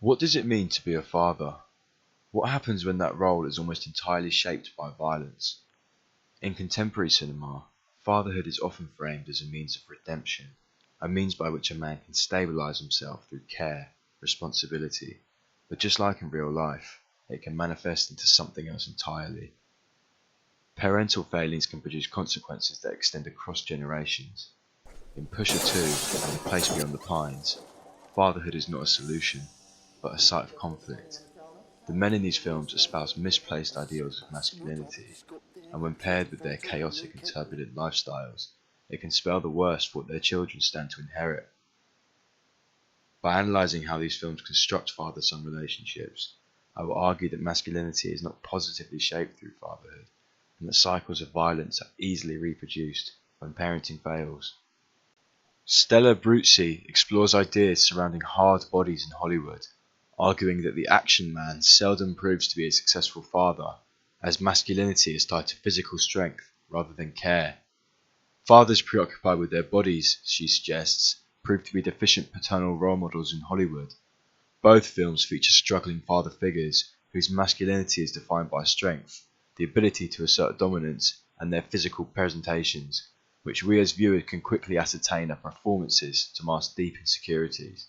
What does it mean to be a father? What happens when that role is almost entirely shaped by violence? In contemporary cinema, fatherhood is often framed as a means of redemption, a means by which a man can stabilise himself through care, responsibility, but just like in real life, it can manifest into something else entirely. Parental failings can produce consequences that extend across generations. In Pusher 2 and The Place Beyond the Pines, fatherhood is not a solution, but a site of conflict. The men in these films espouse misplaced ideals of masculinity, and when paired with their chaotic and turbulent lifestyles, it can spell the worst for what their children stand to inherit. By analysing how these films construct father-son relationships, I will argue that masculinity is not positively shaped through fatherhood, and that cycles of violence are easily reproduced when parenting fails. Stella Bruzzi explores ideas surrounding hard bodies in Hollywood, arguing that the action man seldom proves to be a successful father, as masculinity is tied to physical strength rather than care. Fathers preoccupied with their bodies, she suggests, prove to be deficient paternal role models in Hollywood. Both films feature struggling father figures whose masculinity is defined by strength, the ability to assert dominance, and their physical presentations, which we as viewers can quickly ascertain are performances to mask deep insecurities.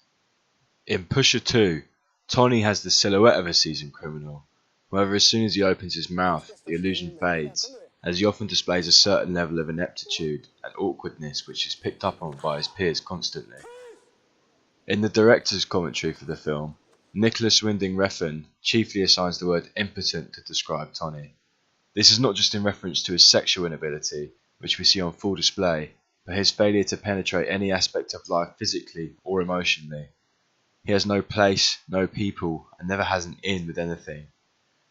In Pusher 2, Tony has the silhouette of a seasoned criminal. However, as soon as he opens his mouth, the illusion fades, as he often displays a certain level of ineptitude and awkwardness which is picked up on by his peers constantly. In the director's commentary for the film, Nicholas Winding Refn chiefly assigns the word impotent to describe Tony. This is not just in reference to his sexual inability, which we see on full display, but his failure to penetrate any aspect of life physically or emotionally. He has no place, no people, and never has an in with anything.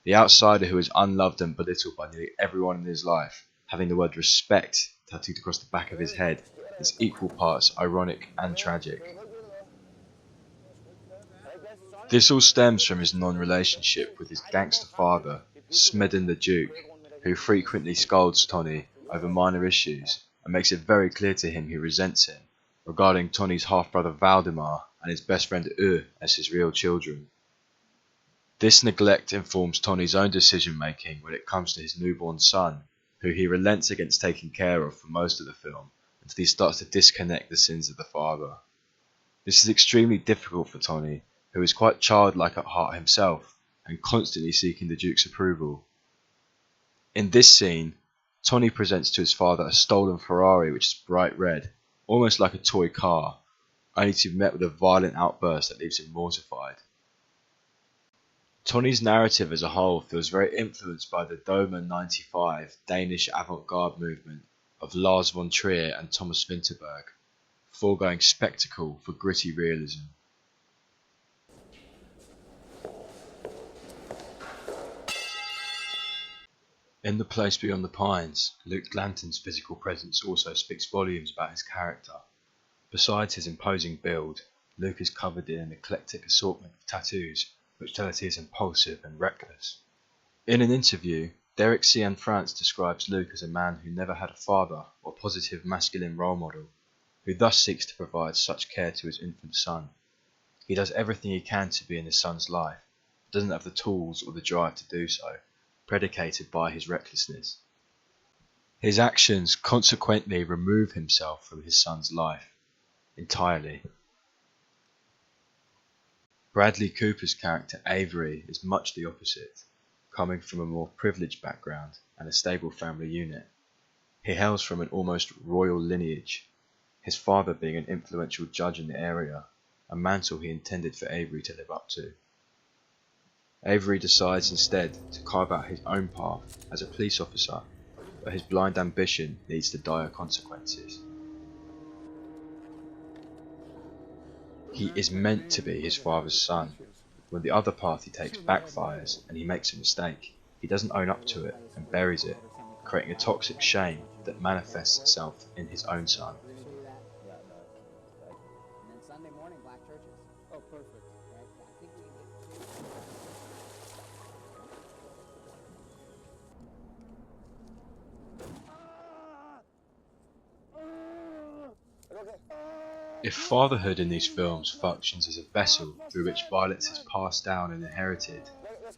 The outsider who is unloved and belittled by nearly everyone in his life, having the word respect tattooed across the back of his head, is equal parts ironic and tragic. This all stems from his non-relationship with his gangster father, Smedden the Duke, who frequently scolds Tony over minor issues and makes it very clear to him he resents him, regarding Tony's half-brother Valdemar and his best friend as his real children. This neglect informs Tony's own decision-making when it comes to his newborn son, who he relents against taking care of for most of the film, until he starts to disconnect the sins of the father. This is extremely difficult for Tony, who is quite childlike at heart himself, and constantly seeking the Duke's approval. In this scene, Tony presents to his father a stolen Ferrari which is bright red, almost like a toy car, only to be met with a violent outburst that leaves him mortified. Tony's narrative as a whole feels very influenced by the Doma 95 Danish avant-garde movement of Lars von Trier and Thomas Vinterberg, foregoing spectacle for gritty realism. In The Place Beyond the Pines, Luke Glanton's physical presence also speaks volumes about his character. Besides his imposing build, Luke is covered in an eclectic assortment of tattoos which tell us he is impulsive and reckless. In an interview, Derek Cianfrance describes Luke as a man who never had a father or positive masculine role model, who thus seeks to provide such care to his infant son. He does everything he can to be in his son's life, but doesn't have the tools or the drive to do so, predicated by his recklessness. His actions consequently remove himself from his son's life entirely. Bradley Cooper's character Avery is much the opposite, coming from a more privileged background and a stable family unit. He hails from an almost royal lineage, his father being an influential judge in the area, a mantle he intended for Avery to live up to. Avery decides instead to carve out his own path as a police officer, but his blind ambition leads to dire consequences. He is meant to be his father's son. When the other path he takes backfires and he makes a mistake, he doesn't own up to it and buries it, creating a toxic shame that manifests itself in his own son. Okay. If fatherhood in these films functions as a vessel through which violence is passed down and inherited,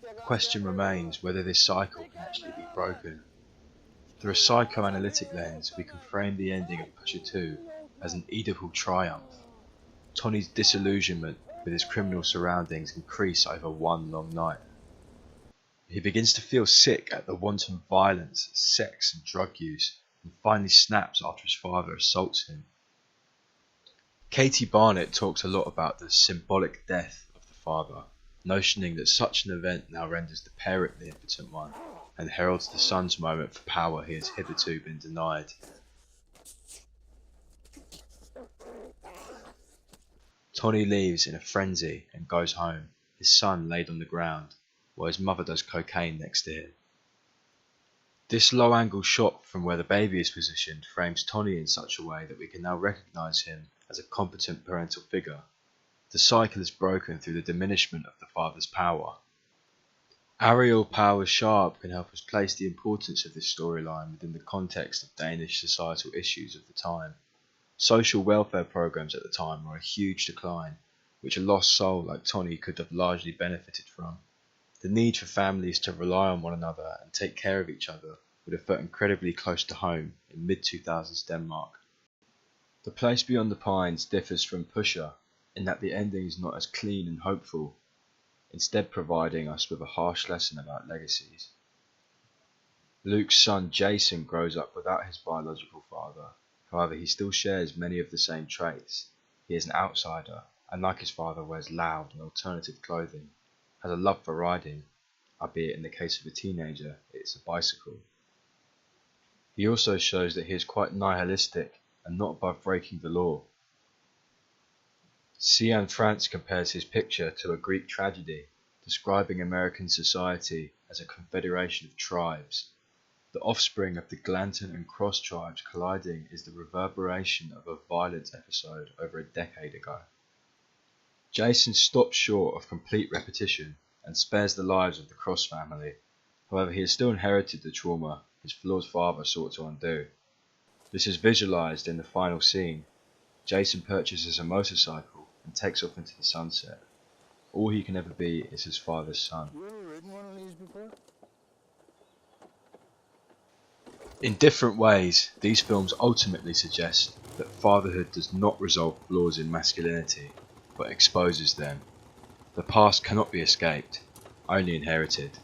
the question remains whether this cycle can actually be broken. Through a psychoanalytic lens, we can frame the ending of Pusher 2 as an Oedipal triumph. Tony's disillusionment with his criminal surroundings increase over one long night. He begins to feel sick at the wanton violence, sex and drug use, and finally snaps after his father assaults him. Katie Barnett talks a lot about the symbolic death of the father, notioning that such an event now renders the parent the impotent one, and heralds the son's moment for power he has hitherto been denied. Tony leaves in a frenzy and goes home, his son laid on the ground, while his mother does cocaine next to him. This low-angle shot from where the baby is positioned frames Tony in such a way that we can now recognise him as a competent parental figure. The cycle is broken through the diminishment of the father's power. Ariel Power Sharp can help us place the importance of this storyline within the context of Danish societal issues of the time. Social welfare programs at the time were a huge decline, which a lost soul like Tony could have largely benefited from. The need for families to rely on one another and take care of each other would have felt incredibly close to home in mid-2000s Denmark. The Place Beyond the Pines differs from Pusher in that the ending is not as clean and hopeful, instead providing us with a harsh lesson about legacies. Luke's son Jason grows up without his biological father, however he still shares many of the same traits. He is an outsider, and like his father wears loud and alternative clothing, has a love for riding, albeit in the case of a teenager it's a bicycle. He also shows that he is quite nihilistic and not above breaking the law. Cian France compares his picture to a Greek tragedy, describing American society as a confederation of tribes. The offspring of the Glanton and Cross tribes colliding is the reverberation of a violent episode over a decade ago. Jason stops short of complete repetition and spares the lives of the Cross family. However, he has still inherited the trauma his flawed father sought to undo. This is visualised in the final scene. Jason purchases a motorcycle and takes off into the sunset. All he can ever be is his father's son. You ever ridden one of these before? In different ways, these films ultimately suggest that fatherhood does not resolve flaws in masculinity, but exposes them. The past cannot be escaped, only inherited.